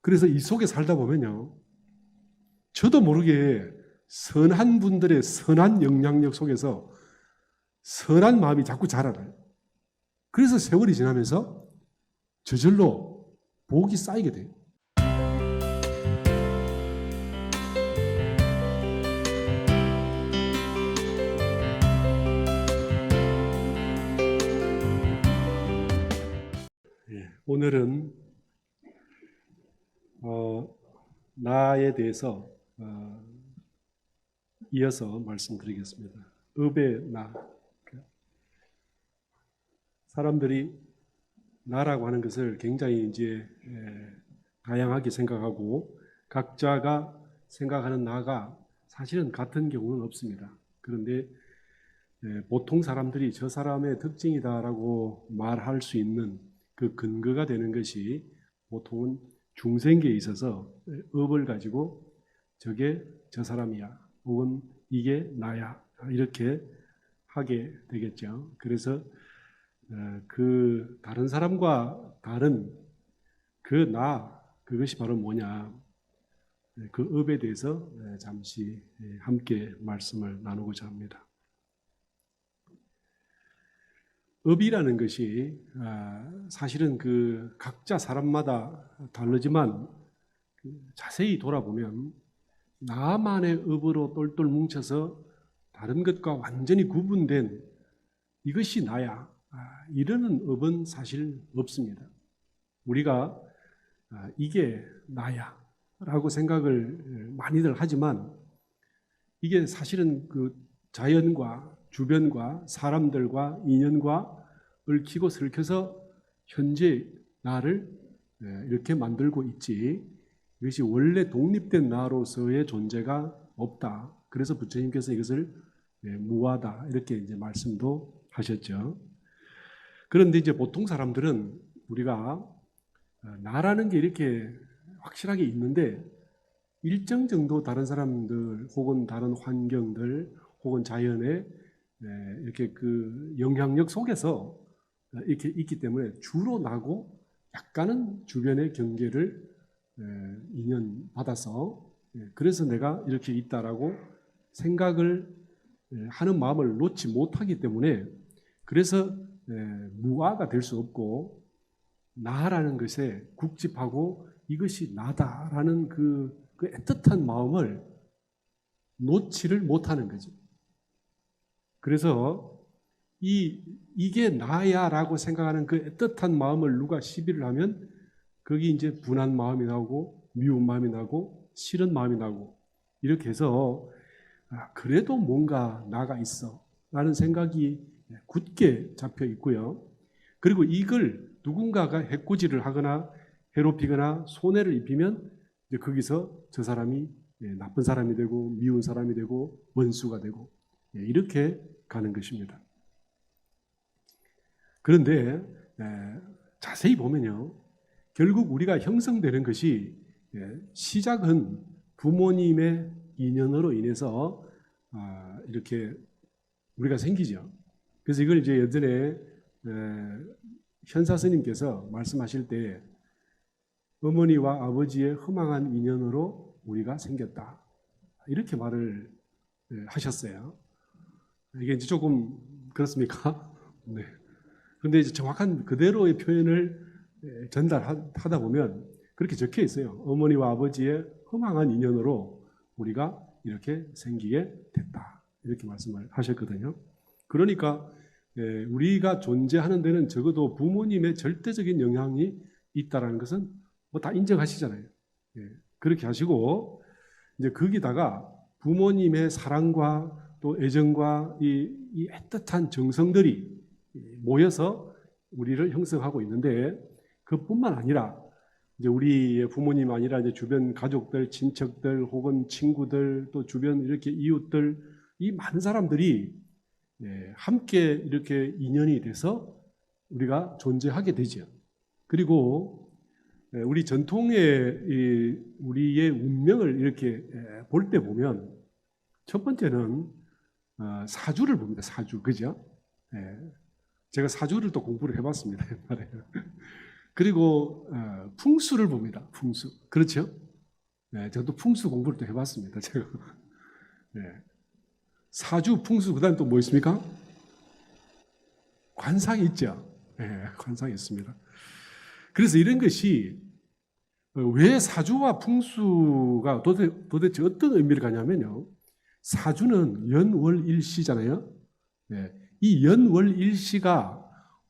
그래서 이 속에 살다 보면요, 저도 모르게 선한 분들의 선한 영향력 속에서 선한 마음이 자꾸 자라나요. 그래서 세월이 지나면서 저절로 복이 쌓이게 돼요. 오늘은 나에 대해서 이어서 말씀드리겠습니다. 업의 나. 사람들이 나라고 하는 것을 굉장히 이제 다양하게 생각하고 각자가 생각하는 나가 사실은 같은 경우는 없습니다. 그런데 보통 사람들이 저 사람의 특징이다라고 말할 수 있는 그 근거가 되는 것이 보통은 중생계에 있어서 업을 가지고 저게 저 사람이야 혹은 이게 나야 이렇게 하게 되겠죠. 그래서 그 다른 사람과 다른 그 나, 그것이 바로 뭐냐, 그 업에 대해서 잠시 함께 말씀을 나누고자 합니다. 업이라는 것이 사실은 그 각자 사람마다 다르지만 자세히 돌아보면 나만의 업으로 똘똘 뭉쳐서 다른 것과 완전히 구분된 이것이 나야, 이러는 업은 사실 없습니다. 우리가 이게 나야 라고 생각을 많이들 하지만 이게 사실은 그 자연과 주변과 사람들과 인연과 얽히고 설켜서 현재 나를 이렇게 만들고 있지, 이것이 원래 독립된 나로서의 존재가 없다. 그래서 부처님께서 이것을 무하다 이렇게 이제 말씀도 하셨죠. 그런데 이제 보통 사람들은 우리가 나라는 게 이렇게 확실하게 있는데 일정 정도 다른 사람들 혹은 다른 환경들 혹은 자연의 이렇게 그 영향력 속에서 이렇게 있기 때문에 주로 나고 약간은 주변의 경계를 인연받아서 그래서 내가 이렇게 있다라고 생각을 하는 마음을 놓지 못하기 때문에 그래서 무아가 될 수 없고 나라는 것에 국집하고 이것이 나다라는 그 애틋한 마음을 놓지를 못하는 거죠. 그래서 이게 나야라고 생각하는 그 애틋한 마음을 누가 시비를 하면 거기 이제 분한 마음이 나오고 미운 마음이 나고 싫은 마음이 나고 이렇게 해서 그래도 뭔가 나가 있어 라는 생각이 굳게 잡혀 있고요. 그리고 이걸 누군가가 해코지를 하거나 괴롭히거나 손해를 입히면 이제 거기서 저 사람이 나쁜 사람이 되고 미운 사람이 되고 원수가 되고 이렇게 가는 것입니다. 그런데 자세히 보면요, 결국 우리가 형성되는 것이 시작은 부모님의 인연으로 인해서 이렇게 우리가 생기죠. 그래서 이걸 이제 예전에 현사 스님께서 말씀하실 때 어머니와 아버지의 허망한 인연으로 우리가 생겼다 이렇게 말을 하셨어요. 이게 이제 조금 그렇습니까? 네. 그런데 이제 정확한 그대로의 표현을 전달하다 보면 그렇게 적혀 있어요. 어머니와 아버지의 허망한 인연으로 우리가 이렇게 생기게 됐다 이렇게 말씀을 하셨거든요. 그러니까 우리가 존재하는 데는 적어도 부모님의 절대적인 영향이 있다라는 것은 뭐 다 인정하시잖아요. 그렇게 하시고 이제 거기다가 부모님의 사랑과 또 애정과 이 애틋한 정성들이 모여서 우리를 형성하고 있는데 그뿐만 아니라 이제 우리의 부모님 아니라 이제 주변 가족들, 친척들 혹은 친구들 또 주변 이렇게 이웃들 이 많은 사람들이 함께 이렇게 인연이 돼서 우리가 존재하게 되죠. 그리고 우리 전통의 우리의 운명을 이렇게 볼 때 보면 첫 번째는 사주를 봅니다. 사주, 그죠? 제가 사주를 또 공부를 해봤습니다. 옛날에. 그리고 풍수를 봅니다. 풍수. 그렇죠? 네, 저도 풍수 공부를 또 해봤습니다. 제가. 네. 사주, 풍수, 그 다음에 또 뭐 있습니까? 관상이 있죠. 네, 관상이 있습니다. 그래서 이런 것이 왜 사주와 풍수가 도대체 어떤 의미를 가냐면요. 사주는 연월일시잖아요. 네, 이 연월일시가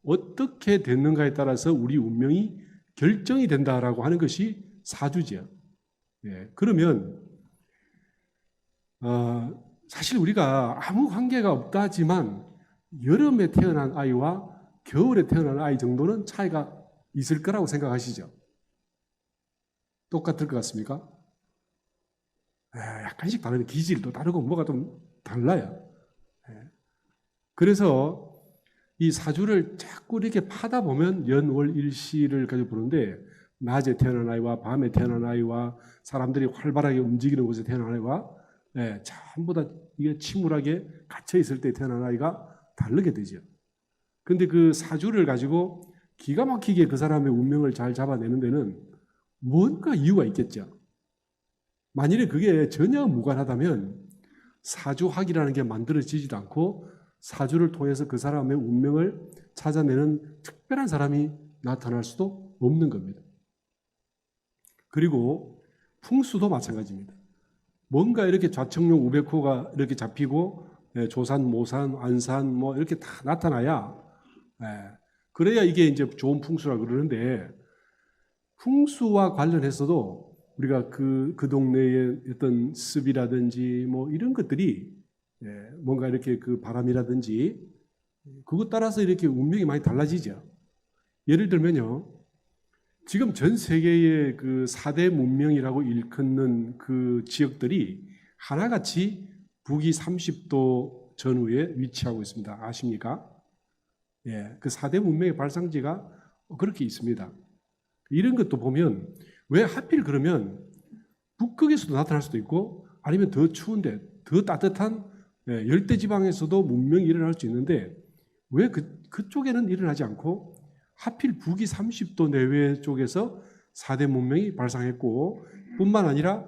어떻게 됐는가에 따라서 우리 운명이 결정이 된다라고 하는 것이 사주죠. 네, 그러면 사실 우리가 아무 관계가 없다지만 여름에 태어난 아이와 겨울에 태어난 아이 정도는 차이가 있을 거라고 생각하시죠? 똑같을 것 같습니까? 약간씩 다른 기질도 다르고 뭐가 좀 달라요. 그래서 이 사주를 자꾸 이렇게 파다 보면 연월일시를 가지고 보는데 낮에 태어난 아이와 밤에 태어난 아이와 사람들이 활발하게 움직이는 곳에 태어난 아이와 전부 다 이게 침울하게 갇혀 있을 때 태어난 아이가 다르게 되죠. 근데 그 사주를 가지고 기가 막히게 그 사람의 운명을 잘 잡아내는 데는 뭔가 이유가 있겠죠. 만일에 그게 전혀 무관하다면 사주학이라는 게 만들어지지도 않고 사주를 통해서 그 사람의 운명을 찾아내는 특별한 사람이 나타날 수도 없는 겁니다. 그리고 풍수도 마찬가지입니다. 뭔가 이렇게 좌청룡 우백호가 이렇게 잡히고 조산, 모산, 안산 뭐 이렇게 다 나타나야 그래야 이게 이제 좋은 풍수라고 그러는데 풍수와 관련해서도 우리가 그 동네의 어떤 습이라든지 뭐 이런 것들이 뭔가 이렇게 그 바람이라든지 그것 따라서 이렇게 운명이 많이 달라지죠. 예를 들면요. 지금 전 세계의 그 4대 문명이라고 일컫는 그 지역들이 하나같이 북위 30도 전후에 위치하고 있습니다. 아십니까? 그 4대 문명의 발상지가 그렇게 있습니다. 이런 것도 보면 왜 하필 그러면 북극에서도 나타날 수도 있고 아니면 더 추운데 더 따뜻한 열대지방에서도 문명이 일어날 수 있는데 왜 그쪽에는 일어나지 않고 하필 북위 30도 내외 쪽에서 4대 문명이 발상했고 뿐만 아니라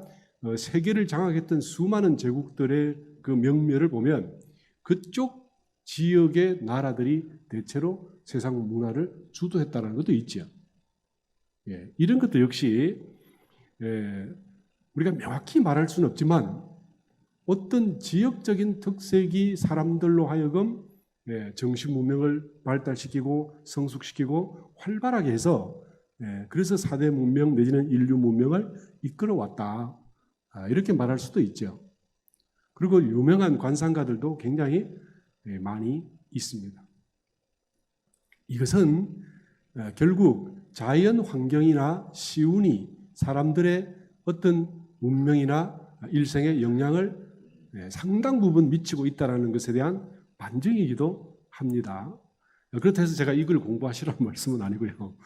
세계를 장악했던 수많은 제국들의 그 명멸을 보면 그쪽 지역의 나라들이 대체로 세상 문화를 주도했다는 것도 있죠. 이런 것도 역시 우리가 명확히 말할 수는 없지만 어떤 지역적인 특색이 사람들로 하여금 정신 문명을 발달시키고 성숙시키고 활발하게 해서 그래서 4대 문명 내지는 인류 문명을 이끌어왔다. 이렇게 말할 수도 있죠. 그리고 유명한 관상가들도 굉장히 많이 있습니다. 이것은 결국 자연 환경이나 시운이 사람들의 어떤 운명이나 일생에 영향을 상당 부분 미치고 있다는 것에 대한 반증이기도 합니다. 그렇다 해서 제가 이걸 공부하시라는 말씀은 아니고요.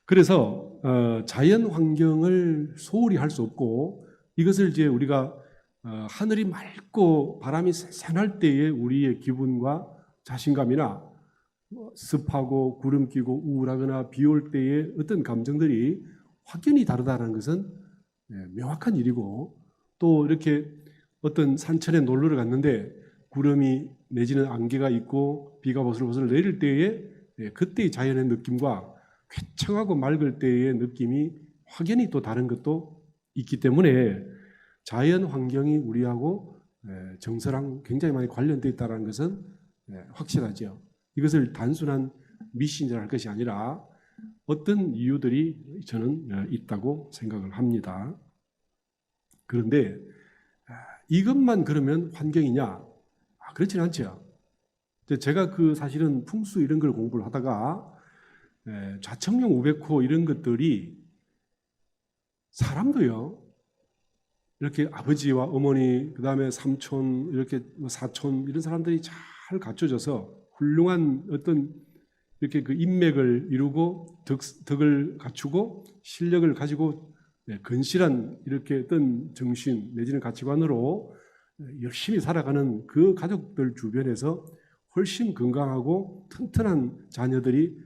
그래서 자연 환경을 소홀히 할 수 없고 이것을 이제 우리가 하늘이 맑고 바람이 쌩쌩할 때의 우리의 기분과 자신감이나 습하고 구름 끼고 우울하거나 비 올 때의 어떤 감정들이 확연히 다르다는 것은 명확한 일이고 또 이렇게 어떤 산천에 놀러를 갔는데 구름이 내지는 안개가 있고 비가 보슬보슬 내릴 때에 그때의 자연의 느낌과 쾌청하고 맑을 때의 느낌이 확연히 또 다른 것도 있기 때문에 자연 환경이 우리하고 정서랑 굉장히 많이 관련되어 있다는 것은 확실하죠. 이것을 단순한 미신이라 할 것이 아니라 어떤 이유들이 저는 있다고 생각을 합니다. 그런데 이것만 그러면 환경이냐? 그렇지는 않죠. 제가 사실은 풍수 이런 걸 공부를 하다가 좌청룡 우백호 이런 것들이 사람도요. 이렇게 아버지와 어머니 그다음에 삼촌 이렇게 사촌 이런 사람들이 잘 갖춰져서 훌륭한 어떤 이렇게 그 인맥을 이루고 덕을 갖추고 실력을 가지고 건실한 이렇게 어떤 정신 내지는 가치관으로 열심히 살아가는 그 가족들 주변에서 훨씬 건강하고 튼튼한 자녀들이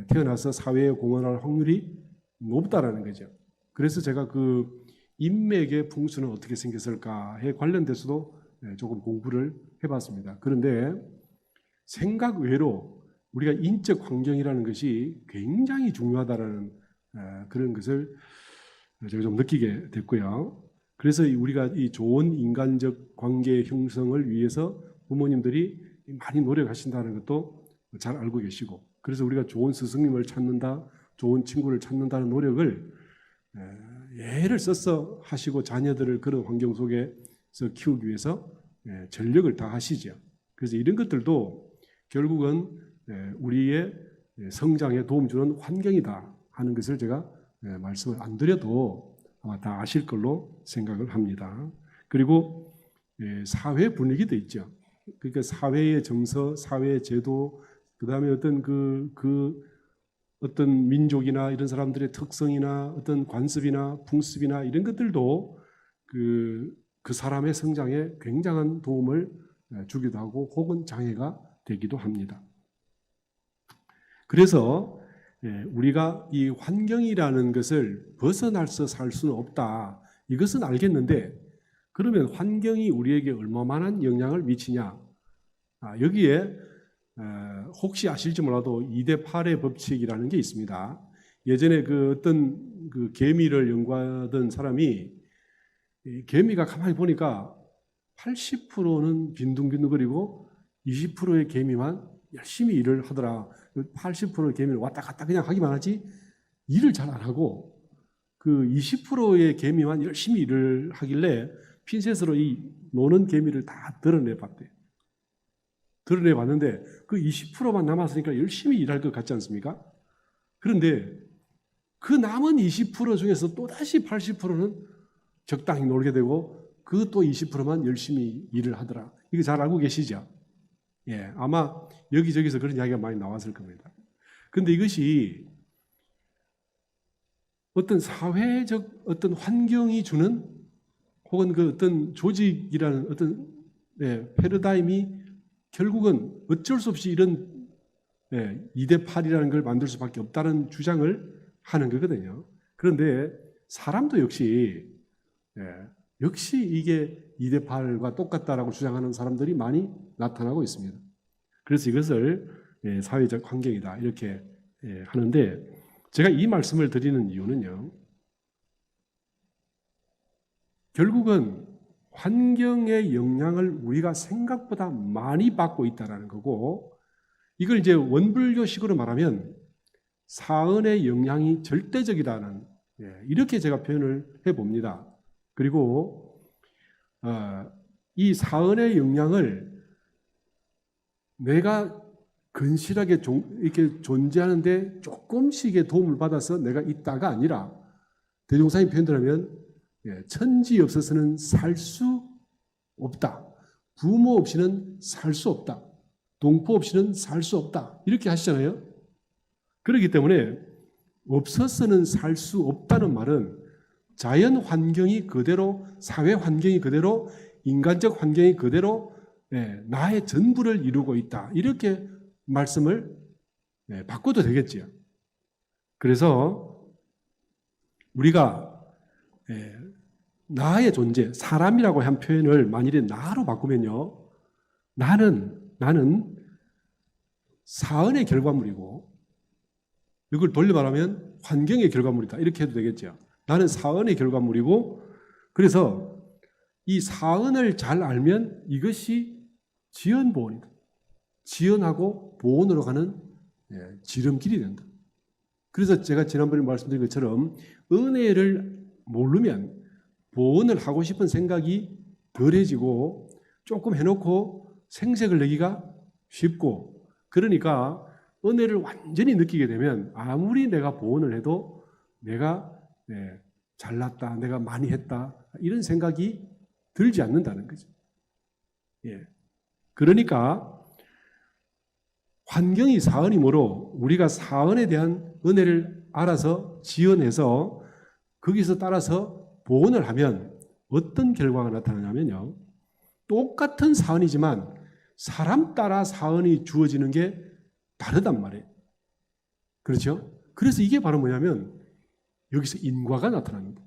태어나서 사회에 공헌할 확률이 높다라는 거죠. 그래서 제가 그 인맥의 풍수는 어떻게 생겼을까에 관련돼서도 조금 공부를 해봤습니다. 그런데 생각 외로 우리가 인적 환경이라는 것이 굉장히 중요하다라는 그런 것을 제가 좀 느끼게 됐고요. 그래서 우리가 이 좋은 인간적 관계 형성을 위해서 부모님들이 많이 노력하신다는 것도 잘 알고 계시고, 그래서 우리가 좋은 스승님을 찾는다, 좋은 친구를 찾는다는 노력을 애를 써서 하시고 자녀들을 그런 환경 속에서 키우기 위해서 전력을 다 하시죠. 그래서 이런 것들도 결국은 우리의 성장에 도움 주는 환경이다 하는 것을 제가 말씀을 안 드려도 아마 다 아실 걸로 생각을 합니다. 그리고 사회 분위기도 있죠. 그러니까 사회의 정서, 사회의 제도, 그 다음에 어떤 어떤 민족이나 이런 사람들의 특성이나 어떤 관습이나 풍습이나 이런 것들도 그 사람의 성장에 굉장한 도움을 주기도 하고 혹은 장애가 되기도 합니다. 그래서 우리가 이 환경이라는 것을 벗어나서 살 수는 없다. 이것은 알겠는데 그러면 환경이 우리에게 얼마만한 영향을 미치냐? 여기에 혹시 아실지 몰라도 2대8의 법칙이라는 게 있습니다. 예전에 어떤 개미를 연구하던 사람이 개미가 가만히 보니까 80%는 빈둥빈둥거리고 20%의 개미만 열심히 일을 하더라. 80%의 개미를 왔다 갔다 그냥 하기만 하지 일을 잘 안 하고 그 20%의 개미만 열심히 일을 하길래 핀셋으로 이 노는 개미를 다 드러내봤대요. 드러내봤는데 그 20%만 남았으니까 열심히 일할 것 같지 않습니까? 그런데 그 남은 20% 중에서 또다시 80%는 적당히 놀게 되고 그 또 20%만 열심히 일을 하더라. 이거 잘 알고 계시죠? 예, 아마 여기저기서 그런 이야기가 많이 나왔을 겁니다. 그런데 이것이 어떤 사회적 어떤 환경이 주는 혹은 그 어떤 조직이라는 어떤 패러다임이 결국은 어쩔 수 없이 이런 2대8이라는 걸 만들 수밖에 없다는 주장을 하는 거거든요. 그런데 사람도 역시 이게 2대8과 똑같다라고 주장하는 사람들이 많이 나타나고 있습니다. 그래서 이것을 사회적 환경이다 이렇게 하는데 제가 이 말씀을 드리는 이유는요. 결국은 환경의 영향을 우리가 생각보다 많이 받고 있다는 거고 이걸 이제 원불교식으로 말하면 사언의 영향이 절대적이다는 이렇게 제가 표현을 해봅니다. 그리고 이 사언의 영향을 내가 근실하게 이렇게 존재하는데 조금씩의 도움을 받아서 내가 있다가 아니라 대종사님 표현대로면 천지 없어서는 살 수 없다. 부모 없이는 살 수 없다. 동포 없이는 살 수 없다. 이렇게 하시잖아요. 그렇기 때문에 없어서는 살 수 없다는 말은 자연 환경이 그대로, 사회 환경이 그대로, 인간적 환경이 그대로 나의 전부를 이루고 있다. 이렇게 말씀을 바꿔도 되겠지요. 그래서 우리가 나의 존재, 사람이라고 한 표현을 만일에 나로 바꾸면요. 나는 사언의 결과물이고 이걸 돌려 말하면 환경의 결과물이다. 이렇게 해도 되겠죠. 나는 사언의 결과물이고 그래서 이 사언을 잘 알면 이것이 지연보온이다. 지연하고 보온으로 가는 지름길이 된다. 그래서 제가 지난번에 말씀드린 것처럼 은혜를 모르면 보온을 하고 싶은 생각이 덜해지고 조금 해놓고 생색을 내기가 쉽고 그러니까 은혜를 완전히 느끼게 되면 아무리 내가 보온을 해도 내가 잘났다, 내가 많이 했다 이런 생각이 들지 않는다는 거죠. 그러니까 환경이 사언이므로 우리가 사언에 대한 은혜를 알아서 지연해서 거기서 따라서 보온을 하면 어떤 결과가 나타나냐면요. 똑같은 사언이지만 사람 따라 사언이 주어지는 게 다르단 말이에요. 그렇죠? 그래서 이게 바로 뭐냐면 여기서 인과가 나타납니다.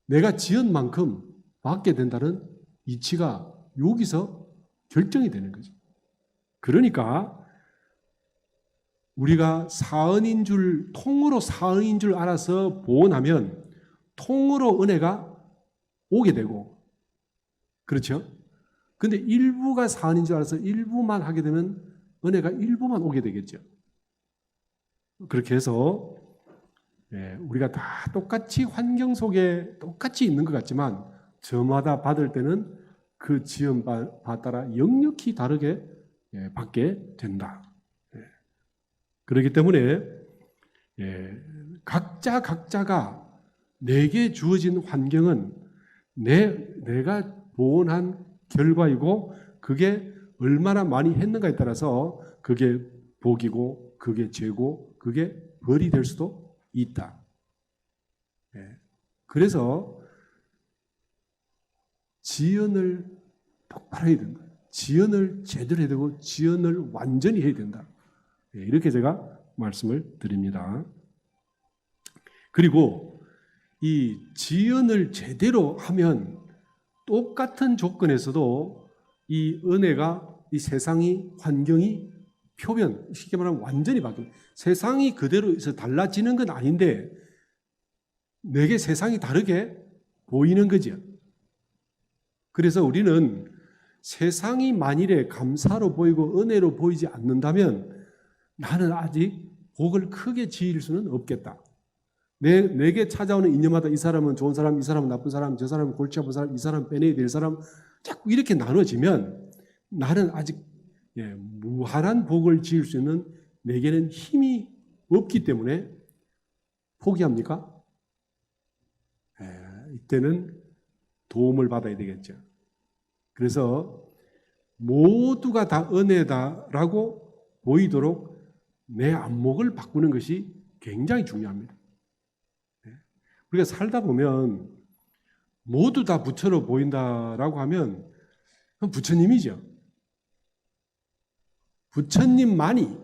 내가 지은 만큼 받게 된다는 이치가 여기서 결정이 되는 거죠. 그러니까 우리가 사은인 줄, 통으로 사은인 줄 알아서 보온하면 통으로 은혜가 오게 되고, 그렇죠? 근데 일부가 사은인 줄 알아서 일부만 하게 되면 은혜가 일부만 오게 되겠죠. 그렇게 해서 우리가 다 똑같이 환경 속에 똑같이 있는 것 같지만 저마다 받을 때는 그 지은 바 따라 역력히 다르게 받게 된다. 그렇기 때문에 각자가 내게 주어진 환경은 내가 보온한 결과이고 그게 얼마나 많이 했는가에 따라서 그게 복이고 그게 죄고 그게 벌이 될 수도 있다. 그래서 지연을 똑바로 해야 된다. 지연을 제대로 해야 되고 지연을 완전히 해야 된다. 이렇게 제가 말씀을 드립니다. 그리고 이 지연을 제대로 하면 똑같은 조건에서도 이 은혜가 이 세상이 환경이 표면 쉽게 말하면 완전히 바뀝니다. 세상이 그대로에서 달라지는 건 아닌데 내게 세상이 다르게 보이는 거죠. 그래서 우리는 세상이 만일에 감사로 보이고 은혜로 보이지 않는다면 나는 아직 복을 크게 지을 수는 없겠다. 내게 찾아오는 인연마다 이 사람은 좋은 사람, 이 사람은 나쁜 사람, 저 사람은 골치 아픈 사람, 이 사람은 빼내야 될 사람 자꾸 이렇게 나눠지면 나는 아직 무한한 복을 지을 수 있는 내게는 힘이 없기 때문에 포기합니까? 이때는 도움을 받아야 되겠죠. 그래서 모두가 다 은혜다라고 보이도록 내 안목을 바꾸는 것이 굉장히 중요합니다. 우리가 살다 보면 모두 다 부처로 보인다라고 하면 그건 부처님이죠. 부처님만이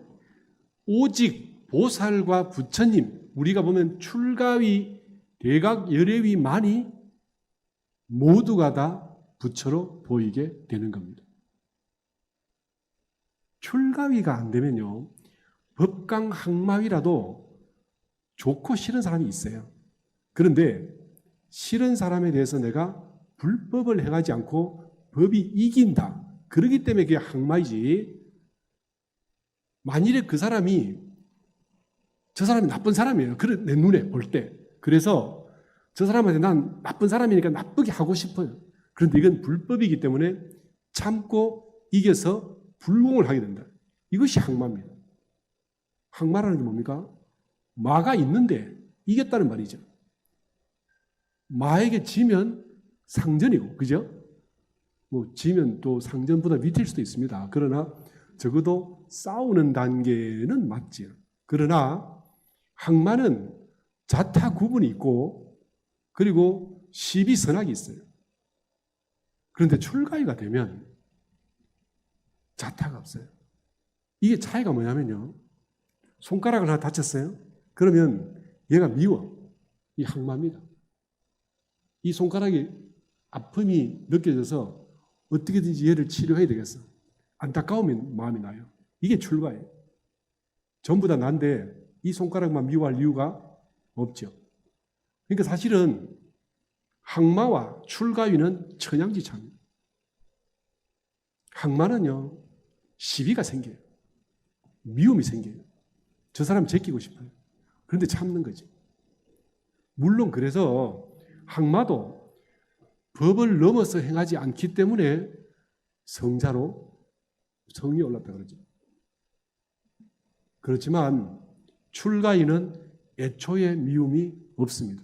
오직 보살과 부처님, 우리가 보면 출가위, 대각 열애위만이 모두가 다 부처로 보이게 되는 겁니다. 출가위가 안 되면요, 법강 항마위라도 좋고 싫은 사람이 있어요. 그런데 싫은 사람에 대해서 내가 불법을 행하지 않고 법이 이긴다. 그렇기 때문에 그게 항마이지. 만일에 그 사람이 저 사람이 나쁜 사람이에요. 내 눈에 볼 때. 그래서 저 사람한테 난 나쁜 사람이니까 나쁘게 하고 싶어요. 그런데 이건 불법이기 때문에 참고 이겨서 불공을 하게 된다. 이것이 항마입니다. 항마라는 게 뭡니까? 마가 있는데 이겼다는 말이죠. 마에게 지면 상전이고, 그죠? 뭐 지면 또 상전보다 밑일 수도 있습니다. 그러나 적어도 싸우는 단계는 맞지요. 그러나 항마는 자타 구분이 있고 그리고 시비선악이 있어요. 그런데 출가위가 되면 자타가 없어요. 이게 차이가 뭐냐면요, 손가락을 하나 다쳤어요? 그러면 얘가 미워. 이 항마입니다. 이 손가락이 아픔이 느껴져서 어떻게든지 얘를 치료해야 되겠어. 안타까운 마음이 나요. 이게 출가예요. 전부 다 난데 이 손가락만 미워할 이유가 없죠. 그러니까 사실은 항마와 출가위는 천양지차입니다. 항마는요, 시비가 생겨요. 미움이 생겨요. 저 사람 제끼고 싶어요. 그런데 참는 거지. 물론 그래서 항마도 법을 넘어서 행하지 않기 때문에 성자로 성이 올랐다 그러죠. 그렇지만 출가인은 애초에 미움이 없습니다.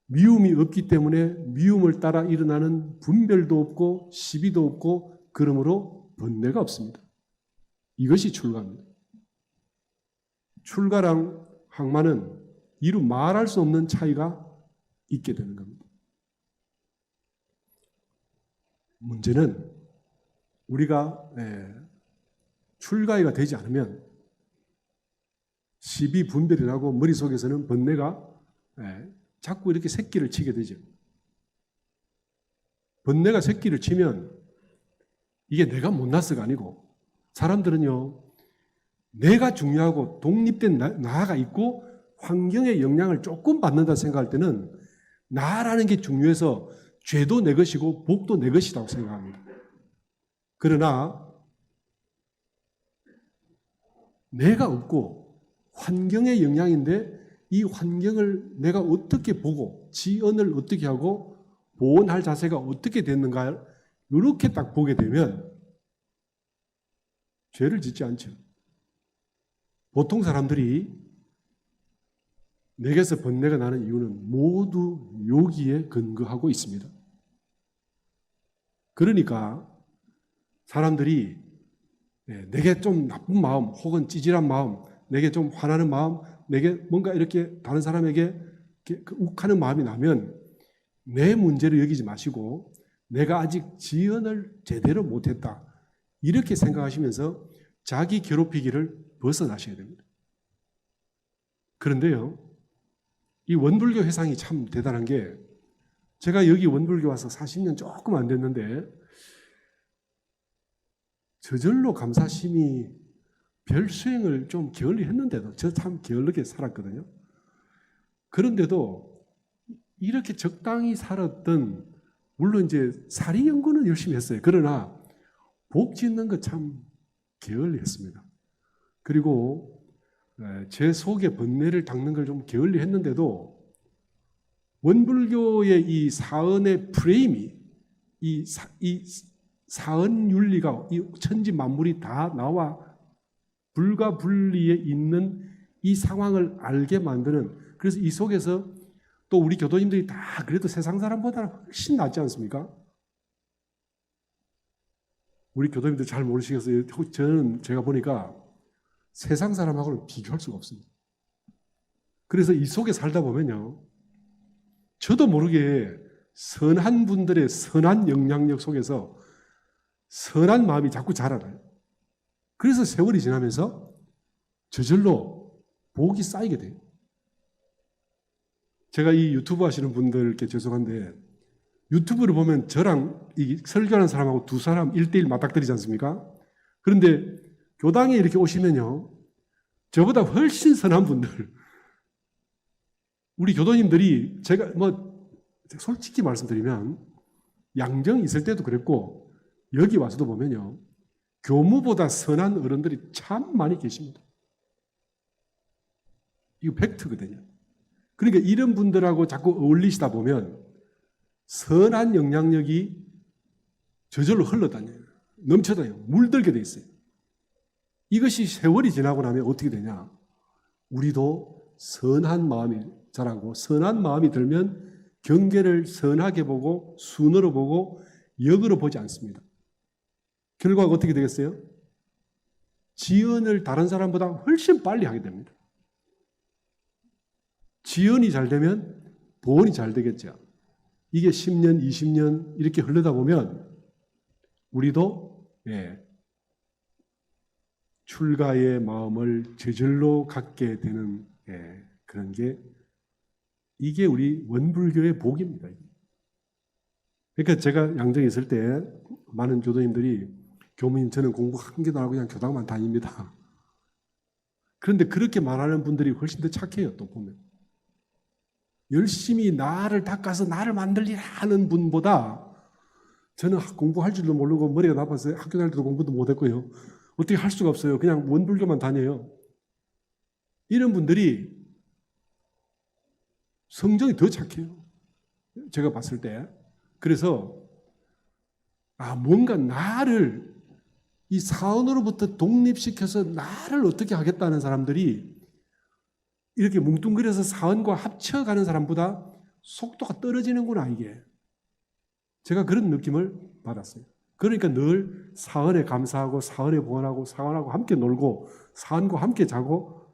미움이 없기 때문에 미움을 따라 일어나는 분별도 없고 시비도 없고 그러므로 번뇌가 없습니다. 이것이 출가입니다. 출가랑 항마는 이루 말할 수 없는 차이가 있게 되는 겁니다. 문제는 우리가 출가위가 되지 않으면 시비 분별이 나고 머릿속에서는 번뇌가 자꾸 이렇게 새끼를 치게 되죠. 번뇌가 새끼를 치면 이게 내가 못나서가 아니고 사람들은요, 내가 중요하고 독립된 나가 있고 환경의 영향을 조금 받는다 생각할 때는 나라는 게 중요해서 죄도 내 것이고 복도 내 것이라고 생각합니다. 그러나 내가 없고 환경의 영향인데 이 환경을 내가 어떻게 보고 지연을 어떻게 하고 보완할 자세가 어떻게 됐는가 이렇게 딱 보게 되면 죄를 짓지 않죠. 보통 사람들이 내게서 번뇌가 나는 이유는 모두 여기에 근거하고 있습니다. 그러니까 사람들이 내게 좀 나쁜 마음 혹은 찌질한 마음, 내게 좀 화나는 마음, 내게 뭔가 이렇게 다른 사람에게 욱하는 마음이 나면 내 문제를 여기지 마시고 내가 아직 지연을 제대로 못했다 이렇게 생각하시면서 자기 괴롭히기를 벗어나셔야 됩니다. 그런데요, 이 원불교 회상이 참 대단한 게 제가 여기 원불교 와서 40년 조금 안 됐는데 저절로 감사심이 별 수행을 좀 게을리 했는데도 저 참 게을르게 살았거든요. 그런데도 이렇게 적당히 살았던 물론 이제 사리 연구는 열심히 했어요. 그러나 복 짓는 거 참 게을리 했습니다. 그리고 제 속에 번뇌를 닦는 걸 좀 게을리 했는데도 원불교의 이 사언의 프레임이 이 사언 윤리가 이 천지 만물이 다 나와 불과 분리에 있는 이 상황을 알게 만드는 그래서 이 속에서 또 우리 교도님들이 다 그래도 세상 사람보다 훨씬 낫지 않습니까? 우리 교도님들 잘 모르시겠어요. 저는 제가 보니까 세상 사람하고는 비교할 수가 없습니다. 그래서 이 속에 살다 보면요, 저도 모르게 선한 분들의 선한 영향력 속에서 선한 마음이 자꾸 자라나요. 그래서 세월이 지나면서 저절로 복이 쌓이게 돼요. 제가 이 유튜브 하시는 분들께 죄송한데 유튜브를 보면 저랑 이 설교하는 사람하고 두 사람 1대1 맞닥뜨리지 않습니까? 그런데 교당에 이렇게 오시면요, 저보다 훨씬 선한 분들, 우리 교도님들이 제가 솔직히 말씀드리면 양정 있을 때도 그랬고 여기 와서도 보면요, 교무보다 선한 어른들이 참 많이 계십니다. 이거 팩트거든요. 그러니까 이런 분들하고 자꾸 어울리시다 보면 선한 영향력이 저절로 흘러다녀요. 넘쳐다녀요. 물들게 돼 있어요. 이것이 세월이 지나고 나면 어떻게 되냐? 우리도 선한 마음이 자라고 선한 마음이 들면 경계를 선하게 보고 순으로 보고 역으로 보지 않습니다. 결과가 어떻게 되겠어요? 지연을 다른 사람보다 훨씬 빨리 하게 됩니다. 지연이 잘 되면 보온이 잘 되겠죠. 이게 10년, 20년 이렇게 흘러다 보면 우리도 출가의 마음을 저절로 갖게 되는 그런 게 이게 우리 원불교의 복입니다. 그러니까 제가 양정에 있을 때 많은 교도님들이 교무님 저는 공부 한 개도 안 하고 그냥 교당만 다닙니다. 그런데 그렇게 말하는 분들이 훨씬 더 착해요. 또 보면 열심히 나를 닦아서 나를 만들리라 하는 분보다 저는 공부할 줄도 모르고 머리가 나빠서 학교 다닐 때도 공부도 못했고요. 어떻게 할 수가 없어요. 그냥 원불교만 다녀요. 이런 분들이 성정이 더 착해요. 제가 봤을 때. 그래서 뭔가 나를 이 사원으로부터 독립시켜서 나를 어떻게 하겠다는 사람들이 이렇게 뭉뚱그려서 사원과 합쳐가는 사람보다 속도가 떨어지는구나 이게. 제가 그런 느낌을 받았어요. 그러니까 늘 사원에 감사하고 사원에 보완하고 사원하고 함께 놀고 사원과 함께 자고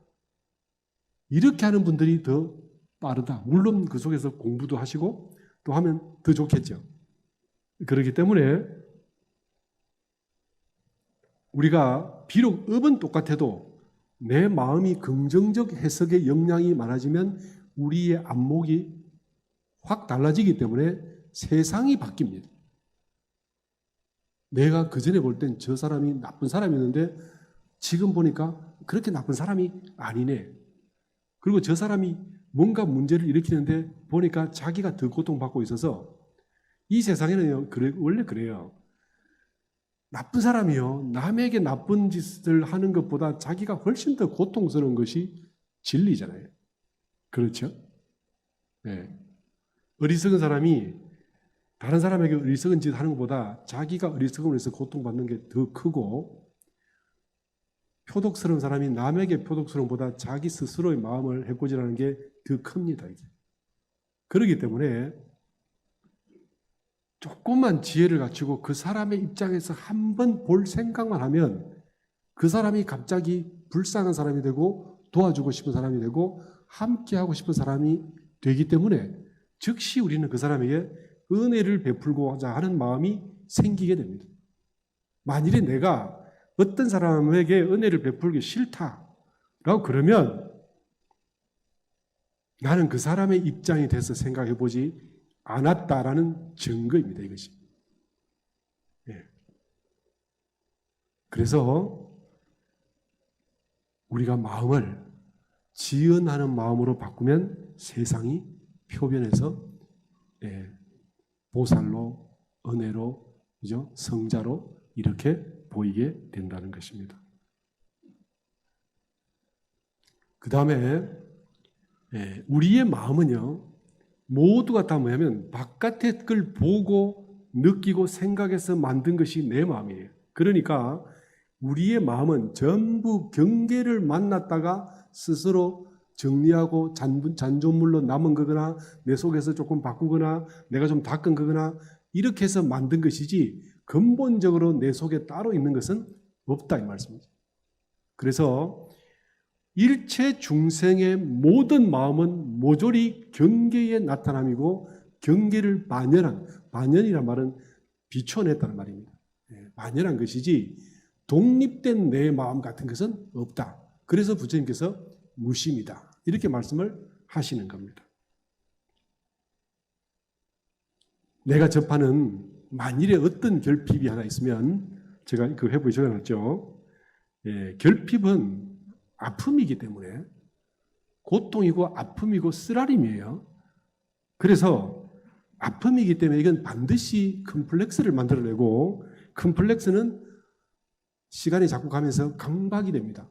이렇게 하는 분들이 더 빠르다. 물론 그 속에서 공부도 하시고 또 하면 더 좋겠죠. 그렇기 때문에 우리가 비록 업은 똑같아도 내 마음이 긍정적 해석의 역량이 많아지면 우리의 안목이 확 달라지기 때문에 세상이 바뀝니다. 내가 그전에 볼 땐 저 사람이 나쁜 사람이었는데 지금 보니까 그렇게 나쁜 사람이 아니네. 그리고 저 사람이 뭔가 문제를 일으키는데 보니까 자기가 더 고통받고 있어서 이 세상에는 원래 그래요. 나쁜 사람이요. 남에게 나쁜 짓을 하는 것보다 자기가 훨씬 더 고통스러운 것이 진리잖아요. 그렇죠? 네. 어리석은 사람이 다른 사람에게 어리석은 짓 하는 것보다 자기가 어리석음으로 해서 고통받는 게 더 크고, 표독스러운 사람이 남에게 표독스러움보다 자기 스스로의 마음을 해코지라는 게 더 큽니다. 이제. 그렇기 때문에 조금만 지혜를 갖추고 그 사람의 입장에서 한번 볼 생각만 하면 그 사람이 갑자기 불쌍한 사람이 되고 도와주고 싶은 사람이 되고 함께하고 싶은 사람이 되기 때문에 즉시 우리는 그 사람에게 은혜를 베풀고자 하는 마음이 생기게 됩니다. 만일에 내가 어떤 사람에게 은혜를 베풀기 싫다라고 그러면 나는 그 사람의 입장이 돼서 생각해 보지 않았다라는 증거입니다. 이것이. 예. 그래서 우리가 마음을 지연하는 마음으로 바꾸면 세상이 표변에서 보살로, 은혜로, 그죠? 성자로 이렇게 보이게 된다는 것입니다. 그 다음에 우리의 마음은요, 모두가 다 뭐냐면 바깥의 걸 보고 느끼고 생각해서 만든 것이 내 마음이에요. 그러니까 우리의 마음은 전부 경계를 만났다가 스스로 정리하고 잔존물로 남은 거거나 내 속에서 조금 바꾸거나 내가 좀 닦은 거거나 이렇게 해서 만든 것이지 근본적으로 내 속에 따로 있는 것은 없다 이 말씀이죠. 그래서 일체 중생의 모든 마음은 모조리 경계의 나타남이고 경계를 반연이란 말은 비춰냈다는 말입니다. 반연한 것이지 독립된 내 마음 같은 것은 없다. 그래서 부처님께서 무심이다. 이렇게 말씀을 하시는 겁니다. 내가 접하는 만일에 어떤 결핍이 하나 있으면 제가 그 회부에 적어놨죠. 결핍은 아픔이기 때문에 고통이고 아픔이고 쓰라림이에요. 그래서 아픔이기 때문에 이건 반드시 컴플렉스를 만들어내고 컴플렉스는 시간이 자꾸 가면서 강박이 됩니다.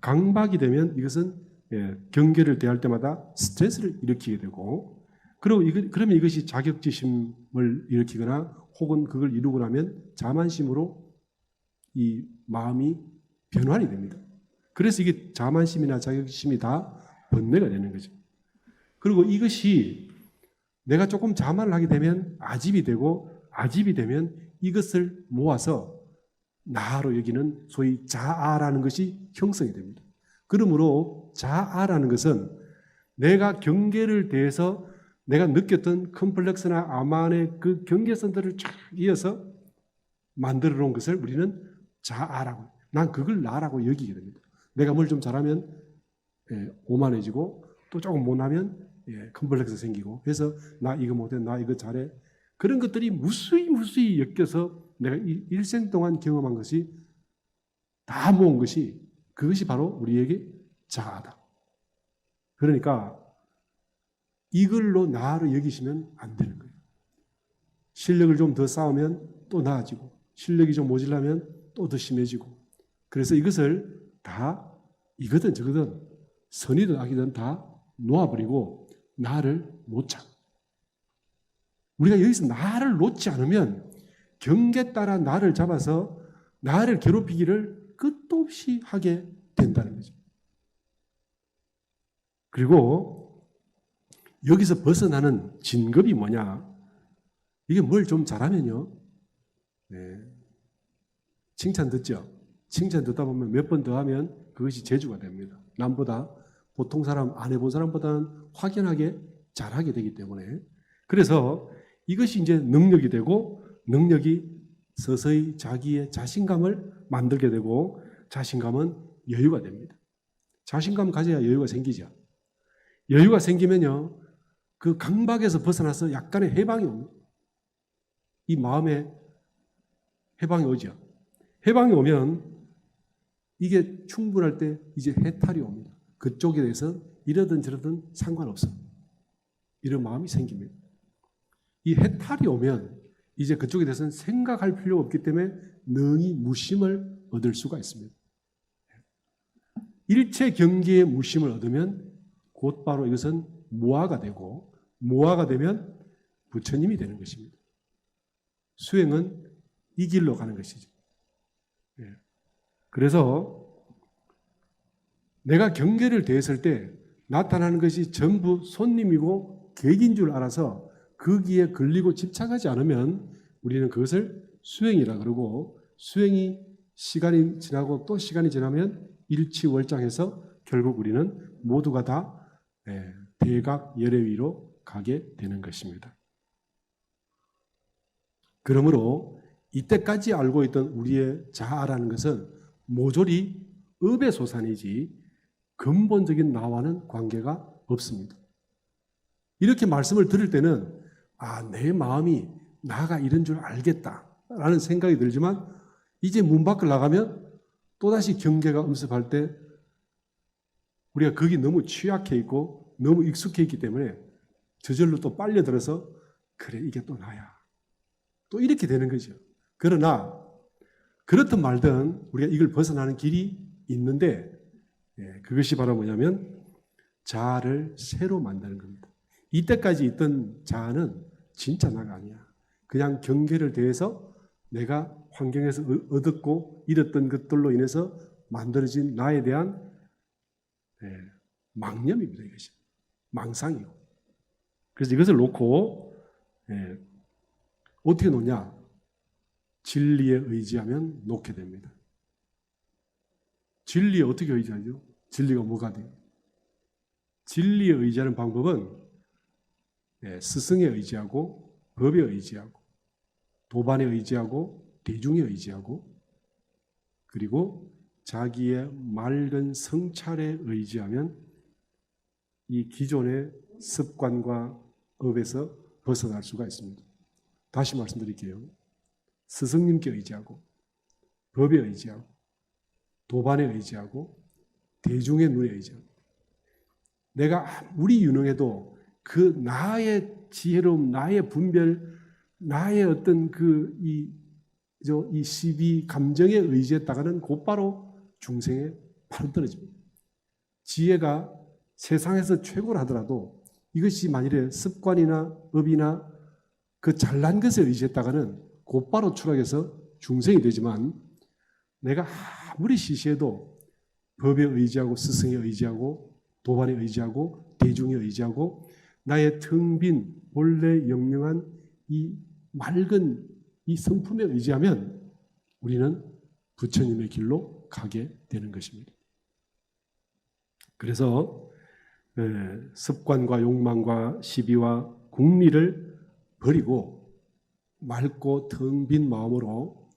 강박이 되면 이것은 경계를 대할 때마다 스트레스를 일으키게 되고 그러면 이것이 자격지심을 일으키거나 혹은 그걸 이루고 나면 자만심으로 이 마음이 변환이 됩니다. 그래서 이게 자만심이나 자격심이 다 번뇌가 되는 거죠. 그리고 이것이 내가 조금 자만을 하게 되면 아집이 되고 아집이 되면 이것을 모아서 나로 여기는 소위 자아라는 것이 형성이 됩니다. 그러므로 자아라는 것은 내가 경계를 대해서 내가 느꼈던 컴플렉스나 아만의 그 경계선들을 쫙 이어서 만들어 놓은 것을 우리는 자아라고, 난 그걸 나라고 여기게 됩니다. 내가 뭘 좀 잘하면 오만해지고 또 조금 못하면 컴플렉스 생기고 그래서 나 이거 못해, 나 이거 잘해. 그런 것들이 무수히 엮여서 내가 일생 동안 경험한 것이 다 모은 것이 그것이 바로 우리에게 자아다. 그러니까 이걸로 나를 여기시면 안 되는 거예요. 실력을 좀 더 쌓으면 또 나아지고 실력이 좀 모자라면 또 더 심해지고 그래서 이것을 다 이거든 저거든 선이든 악이든 다 놓아버리고 나를 놓자. 우리가 여기서 나를 놓지 않으면 경계 따라 나를 잡아서 나를 괴롭히기를 끝도 없이 하게 된다는 거죠. 그리고 여기서 벗어나는 진급이 뭐냐? 이게 뭘 좀 잘하면요. 칭찬 듣죠? 칭찬 듣다 보면 몇 번 더 하면 그것이 재주가 됩니다. 남보다 보통 사람, 안 해본 사람보다는 확연하게 잘하게 되기 때문에. 그래서 이것이 이제 능력이 되고 능력이 서서히 자기의 자신감을 만들게 되고 자신감은 여유가 됩니다. 자신감 가져야 여유가 생기죠. 여유가 생기면요, 그 강박에서 벗어나서 약간의 해방이 옵니다. 이 마음에 해방이 오죠. 해방이 오면 이게 충분할 때 이제 해탈이 옵니다. 그쪽에 대해서 이러든 저러든 상관없어. 이런 마음이 생깁니다. 이 해탈이 오면 이제 그쪽에 대해서는 생각할 필요가 없기 때문에 능히 무심을 얻을 수가 있습니다. 일체 경계의 무심을 얻으면 곧바로 이것은 무아가 되고, 무아가 되면 부처님이 되는 것입니다. 수행은 이 길로 가는 것이죠. 그래서 내가 경계를 대했을 때 나타나는 것이 전부 손님이고 객인 줄 알아서 거기에 걸리고 집착하지 않으면 우리는 그것을 수행이라 그러고, 수행이 시간이 지나고 또 시간이 지나면 일치월장해서 결국 우리는 모두가 다 대각 열애위로 가게 되는 것입니다. 그러므로 이때까지 알고 있던 우리의 자아라는 것은 모조리 업의 소산이지 근본적인 나와는 관계가 없습니다. 이렇게 말씀을 들을 때는 내 마음이 나가 이런 줄 알겠다라는 생각이 들지만 이제 문 밖을 나가면 또다시 경계가 엄습할 때 우리가 거기 너무 취약해 있고 너무 익숙해 있기 때문에 저절로 또 빨려들어서 그래 이게 또 나야. 또 이렇게 되는 거죠. 그러나 그렇든 말든 우리가 이걸 벗어나는 길이 있는데 그것이 바로 뭐냐면 자아를 새로 만드는 겁니다. 이때까지 있던 자아는 진짜 나가 아니야. 그냥 경계를 대해서 내가 환경에서 얻었고 잃었던 것들로 인해서 만들어진 나에 대한 망념입니다. 이것이 망상이고. 그래서 이것을 놓고 어떻게 놓냐? 진리에 의지하면 놓게 됩니다. 진리에 어떻게 의지하죠? 진리가 뭐가 돼요? 진리에 의지하는 방법은 스승에 의지하고 법에 의지하고 도반에 의지하고 대중에 의지하고 그리고 자기의 맑은 성찰에 의지하면 이 기존의 습관과 업에서 벗어날 수가 있습니다. 다시 말씀드릴게요. 스승님께 의지하고 법에 의지하고 도반에 의지하고 대중의 눈에 의지하고 내가 아무리 유능해도 그 나의 지혜로움, 나의 분별, 나의 어떤 이 시비 감정에 의지했다가는 곧바로 중생에 바로 떨어집니다. 지혜가 세상에서 최고라 하더라도 이것이 만일에 습관이나 업이나 그 잘난 것에 의지했다가는 곧바로 추락해서 중생이 되지만 내가 아무리 시시해도 법에 의지하고 스승에 의지하고 도반에 의지하고 대중에 의지하고 나의 텅 빈 본래 영영한 이 맑은 이 성품에 의지하면 우리는 부처님의 길로 가게 되는 것입니다. 그래서 습관과 욕망과 시비와 궁리를 버리고 맑고 텅 빈 마음으로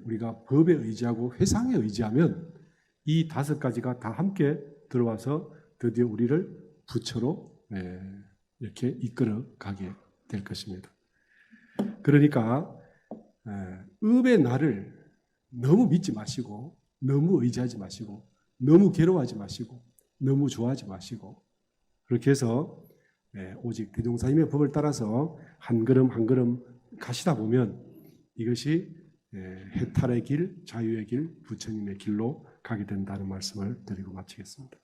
우리가 법에 의지하고 회상에 의지하면 이 5가지가 다 함께 들어와서 드디어 우리를 부처로 이렇게 이끌어 가게 될 것입니다. 그러니까 업의 나를 너무 믿지 마시고 너무 의지하지 마시고 너무 괴로워하지 마시고 너무 좋아하지 마시고 그렇게 해서 오직 대종사님의 법을 따라서 한 걸음 한 걸음 가시다 보면 이것이 해탈의 길, 자유의 길, 부처님의 길로 가게 된다는 말씀을 드리고 마치겠습니다.